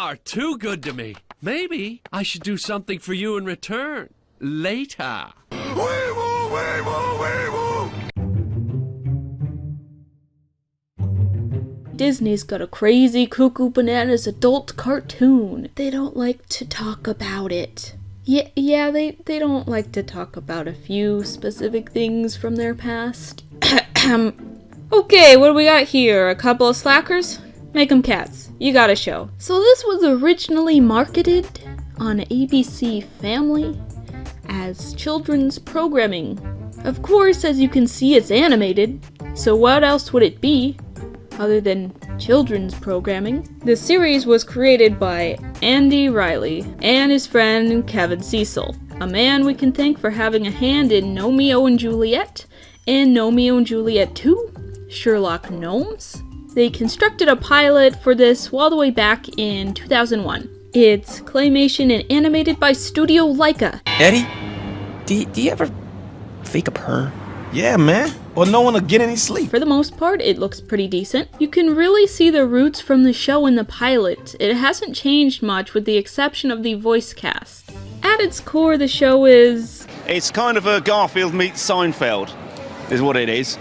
are too good to me. Maybe I should do something for you in return. Later. Disney's got a crazy cuckoo bananas adult cartoon. They don't like to talk about it. Yeah, they don't like to talk about a few specific things from their past. Okay, what do we got here? A couple of slackers? Make them cats. You got a show. So this was originally marketed on ABC Family as children's programming. Of course, as you can see, it's animated. So what else would it be other than children's programming? The series was created by Andy Riley and his friend Kevin Cecil, a man we can thank for having a hand in Romeo and Juliet and Romeo and Juliet 2, Sherlock Gnomes. They constructed a pilot for this all the way back in 2001. It's claymation and animated by Studio Laika. Eddie, do you ever fake a purr? Yeah, man. Or no one will get any sleep. For the most part, it looks pretty decent. You can really see the roots from the show in the pilot. It hasn't changed much with the exception of the voice cast. At its core, the show is... It's kind of a Garfield meets Seinfeld, is what it is.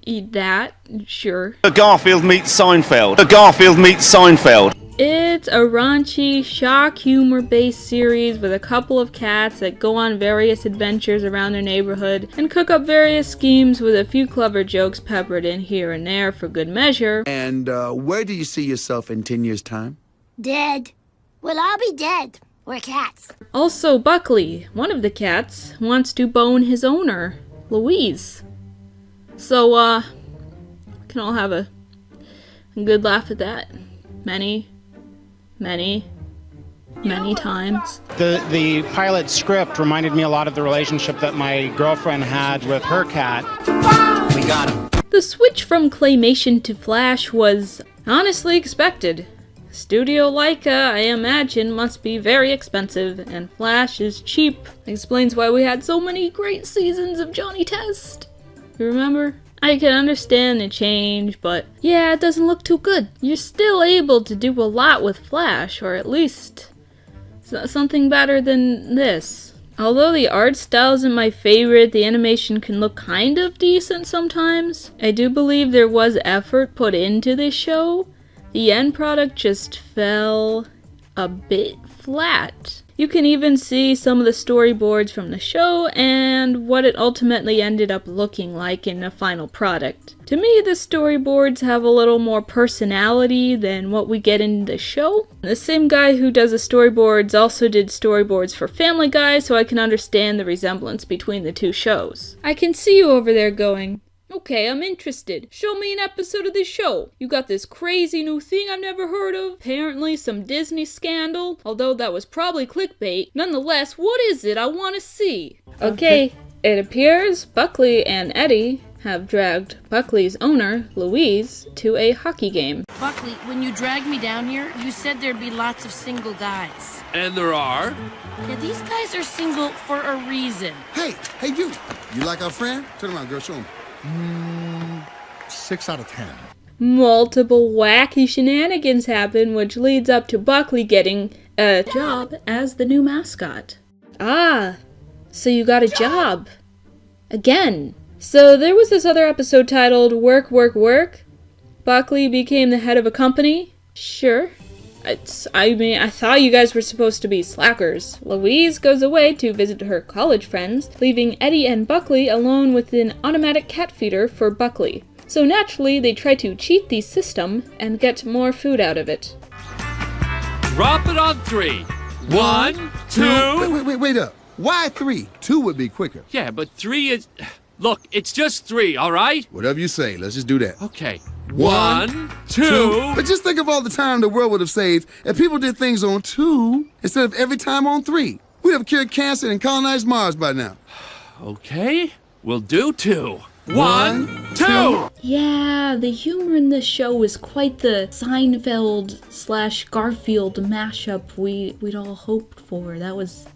That, sure. A Garfield meets Seinfeld. A Garfield meets Seinfeld. It's a raunchy, shock humor-based series with a couple of cats that go on various adventures around their neighborhood and cook up various schemes with a few clever jokes peppered in here and there for good measure. And where do you see yourself in 10 years' time? Dead. Well, I'll be dead. We're cats. Also, Buckley, one of the cats, wants to bone his owner, Louise. So, we can all have a good laugh at that. Many times. The pilot script reminded me a lot of the relationship that my girlfriend had with her cat. We got him. The switch from claymation to Flash was honestly expected. Studio Laika, I imagine, must be very expensive, and Flash is cheap. Explains why we had so many great seasons of Johnny Test. You remember? I can understand the change, but yeah, it doesn't look too good. You're still able to do a lot with Flash, or at least something better than this. Although the art style isn't my favorite, the animation can look kind of decent sometimes. I do believe there was effort put into this show. The end product just fell a bit flat. You can even see some of the storyboards from the show and what it ultimately ended up looking like in the final product. To me, the storyboards have a little more personality than what we get in the show. The same guy who does the storyboards also did storyboards for Family Guy, so I can understand the resemblance between the two shows. I can see you over there going, okay, I'm interested. Show me an episode of this show. You got this crazy new thing I've never heard of. Apparently some Disney scandal. Although that was probably clickbait. Nonetheless, what is it I want to see? Okay, it appears Buckley and Eddie have dragged Buckley's owner, Louise, to a hockey game. Buckley, when you dragged me down here, you said there'd be lots of single guys. And there are? Yeah, these guys are single for a reason. Hey, you. You like our friend? Turn around, girl, show him. 6 out of 10. Multiple wacky shenanigans happen, which leads up to Buckley getting a job as the new mascot. Ah, so you got a job. Again. So there was this other episode titled Work, Work, Work. Buckley became the head of a company. Sure. I thought you guys were supposed to be slackers. Louise goes away to visit her college friends, leaving Eddie and Buckley alone with an automatic cat feeder for Buckley. So naturally, they try to cheat the system and get more food out of it. Drop it on 3. 1, 2... Wait up. Why 3? 2 would be quicker. Yeah, but 3 is... Look, it's just 3, all right? Whatever you say, let's just do that. Okay. 1, 2... But just think of all the time the world would have saved if people did things on 2 instead of every time on 3. We'd have cured cancer and colonized Mars by now. Okay, we'll do 2. 1, 2! Yeah, the humor in this show is quite the Seinfeld/Garfield mashup we'd all hoped for. That was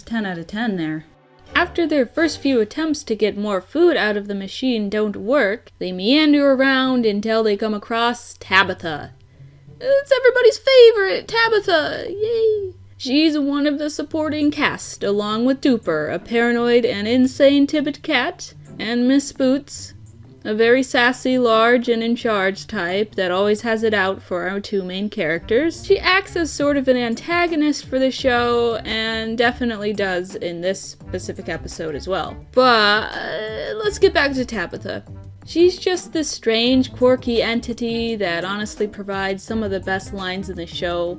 10 out of 10 there. After their first few attempts to get more food out of the machine don't work, they meander around until they come across Tabitha. It's everybody's favorite, Tabitha! Yay! She's one of the supporting cast, along with Duper, a paranoid and insane Tibbet cat, and Miss Boots, a very sassy, large, and in-charge type that always has it out for our two main characters. She acts as sort of an antagonist for the show, and definitely does in this specific episode as well. But let's get back to Tabitha. She's just this strange, quirky entity that honestly provides some of the best lines in the show.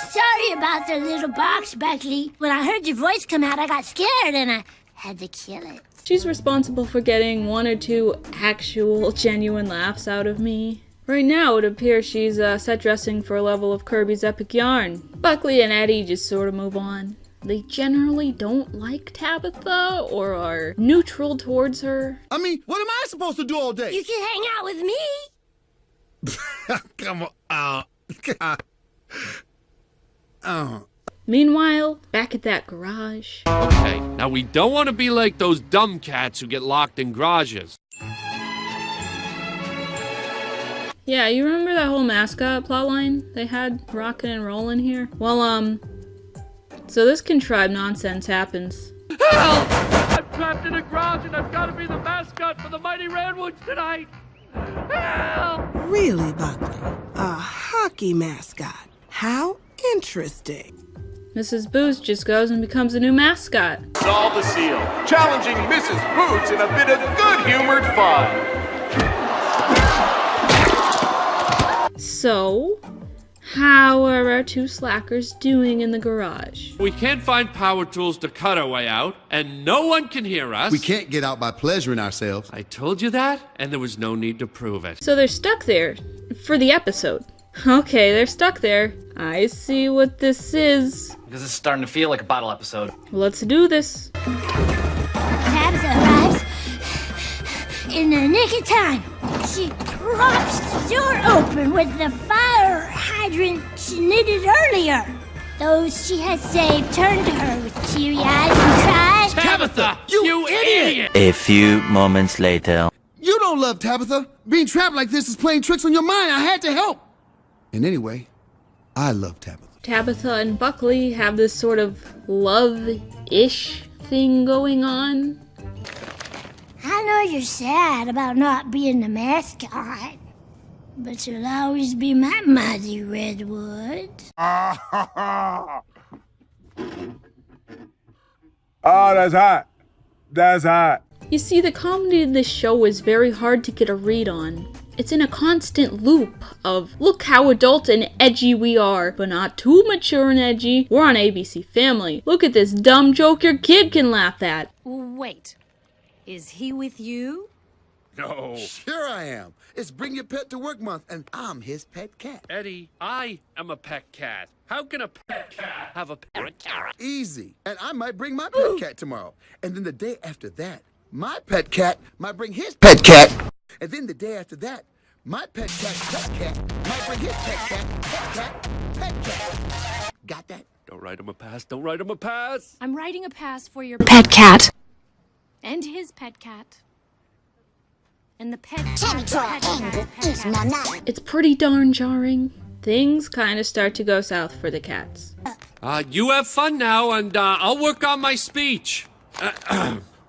Sorry about the little box, Buckley. When I heard your voice come out, I got scared and I had to kill it. She's responsible for getting one or two actual, genuine laughs out of me. Right now, it appears she's set dressing for a level of Kirby's Epic Yarn. Buckley and Eddie just sort of move on. They generally don't like Tabitha or are neutral towards her. I mean, what am I supposed to do all day? You can hang out with me. Come on. Meanwhile, back at that garage. Okay, now we don't want to be like those dumb cats who get locked in garages. Yeah, you remember that whole mascot plotline they had rockin' and rollin' here? Well, so this contrived nonsense happens. Help! I'm trapped in a garage and I've got to be the mascot for the Mighty Redwoods tonight! Help! Really, Buckley? A hockey mascot? How interesting. Mrs. Boots just goes and becomes a new mascot. Solve the seal, challenging Mrs. Boots in a bit of good-humored fun. So, how are our two slackers doing in the garage? We can't find power tools to cut our way out, and no one can hear us. We can't get out by pleasuring ourselves. I told you that, and there was no need to prove it. So they're stuck there for the episode. Okay, they're stuck there. I see what this is. This is starting to feel like a bottle episode. Let's do this. Tabitha arrives in the nick of time. She props the door open with the fire hydrant she needed earlier. Those she had saved turn to her with teary eyes and cry, Tabitha, you idiot! A few moments later. You don't love Tabitha. Being trapped like this is playing tricks on your mind. I had to help. And anyway, I love Tabitha. Tabitha and Buckley have this sort of love-ish thing going on. I know you're sad about not being the mascot, but you'll always be my Mighty Redwood. Oh, that's hot. That's hot. You see, the comedy in this show is very hard to get a read on. It's in a constant loop of, look how adult and edgy we are, but not too mature and edgy. We're on ABC Family. Look at this dumb joke your kid can laugh at. Wait, is he with you? No. Sure I am. It's Bring Your Pet to Work month, and I'm his pet cat. Eddie, I am a pet cat. How can a pet cat have a pet cat? Easy. And I might bring my pet cat tomorrow. And then the day after that, my pet cat might bring his pet cat. And then the day after that, my pet cat might bring his pet cat. Got that? Don't write him a pass. Don't write him a pass. I'm writing a pass for your Pet cat. and his pet cat. And the pet It's pretty darn jarring. Things kind of start to go south for the cats. You have fun now, and I'll work on my speech.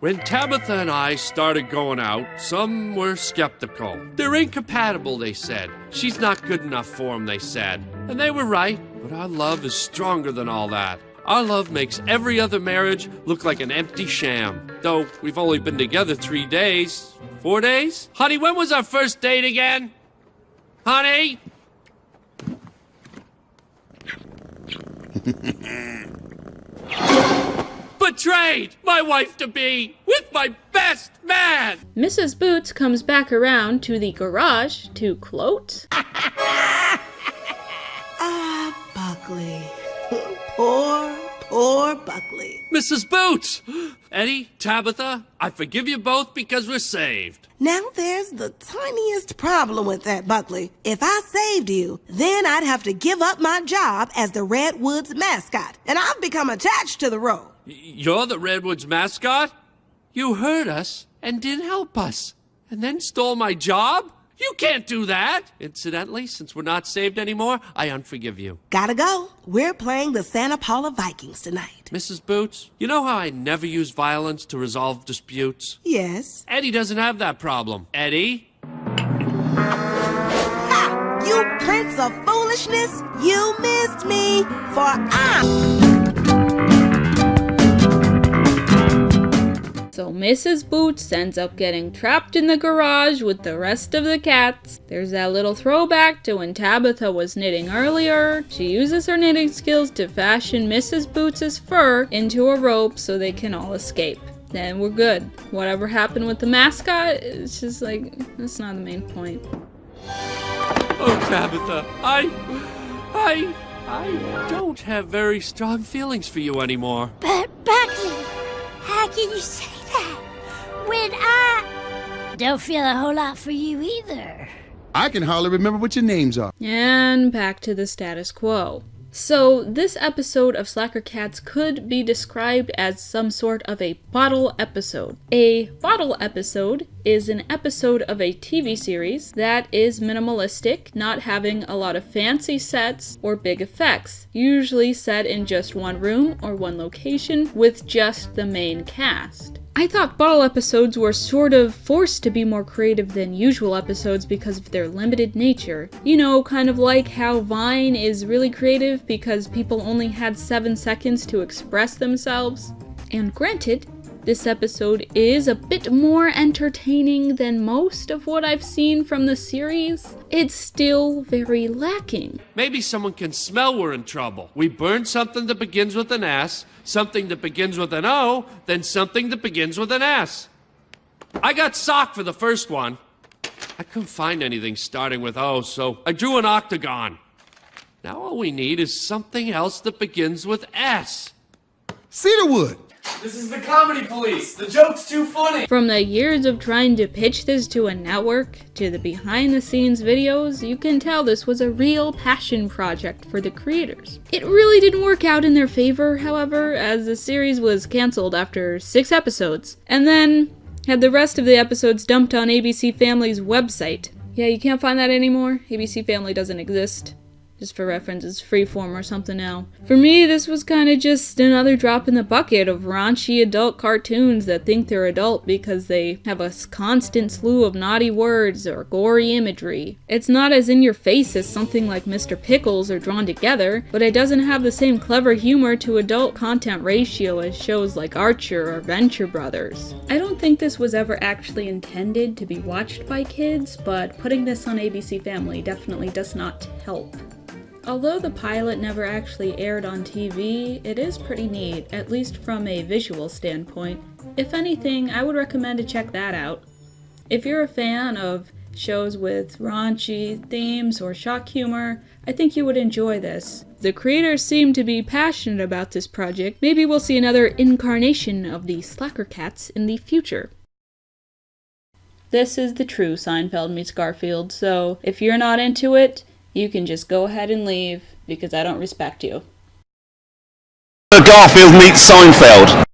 When Tabitha and I started going out, some were skeptical. They're incompatible, they said. She's not good enough for him, they said. And they were right, but our love is stronger than all that. Our love makes every other marriage look like an empty sham. Though we've only been together 3 days. 4 days? Honey, when was our first date again? Honey? Betrayed my wife-to-be with my best man! Mrs. Boots comes back around to the garage to gloat. Buckley. Poor Buckley. Mrs. Boots! Eddie, Tabitha, I forgive you both because we're saved. Now there's the tiniest problem with that, Buckley. If I saved you, then I'd have to give up my job as the Redwoods mascot, and I've become attached to the role. You're the Redwoods mascot? You heard us and didn't help us, and then stole my job? You can't do that! Incidentally, since we're not saved anymore, I unforgive you. Gotta go. We're playing the Santa Paula Vikings tonight. Mrs. Boots, you know how I never use violence to resolve disputes? Yes. Eddie doesn't have that problem. Eddie? Ha! You prince of foolishness! You missed me! So Mrs. Boots ends up getting trapped in the garage with the rest of the cats. There's that little throwback to when Tabitha was knitting earlier. She uses her knitting skills to fashion Mrs. Boots' fur into a rope so they can all escape. Then we're good. Whatever happened with the mascot, it's just like, that's not the main point. Oh, Tabitha, I don't have very strong feelings for you anymore. But, Buckley, how can you say that when I don't feel a whole lot for you either? I can hardly remember what your names are. And back to the status quo. So this episode of Slacker Cats could be described as some sort of a bottle episode. A bottle episode is an episode of a TV series that is minimalistic, not having a lot of fancy sets or big effects, usually set in just one room or one location with just the main cast. I thought bottle episodes were sort of forced to be more creative than usual episodes because of their limited nature. You know, kind of like how Vine is really creative because people only had 7 seconds to express themselves. And granted, this episode is a bit more entertaining than most of what I've seen from the series. It's still very lacking. Maybe someone can smell we're in trouble. We burn something that begins with an S, something that begins with an O, then something that begins with an S. I got sock for the first one. I couldn't find anything starting with O, so I drew an octagon. Now all we need is something else that begins with S. Cedarwood! This is the comedy police. The joke's too funny. From the years of trying to pitch this to a network to the behind the scenes videos, you can tell this was a real passion project for the creators. It really didn't work out in their favor, however, as the series was cancelled after 6 episodes, and then had the rest of the episodes dumped on ABC Family's website. Yeah, you can't find that anymore. ABC Family doesn't exist. Just for reference, it's Freeform or something now. For me, this was kind of just another drop in the bucket of raunchy adult cartoons that think they're adult because they have a constant slew of naughty words or gory imagery. It's not as in your face as something like Mr. Pickles or Drawn Together, but it doesn't have the same clever humor to adult content ratio as shows like Archer or Venture Brothers. I don't think this was ever actually intended to be watched by kids, but putting this on ABC Family definitely does not help. Although the pilot never actually aired on TV, it is pretty neat, at least from a visual standpoint. If anything, I would recommend to check that out. If you're a fan of shows with raunchy themes or shock humor, I think you would enjoy this. The creators seem to be passionate about this project. Maybe we'll see another incarnation of the Slacker Cats in the future. This is the true Seinfeld meets Garfield, so if you're not into it, you can just go ahead and leave, because I don't respect you. Garfield meets Seinfeld.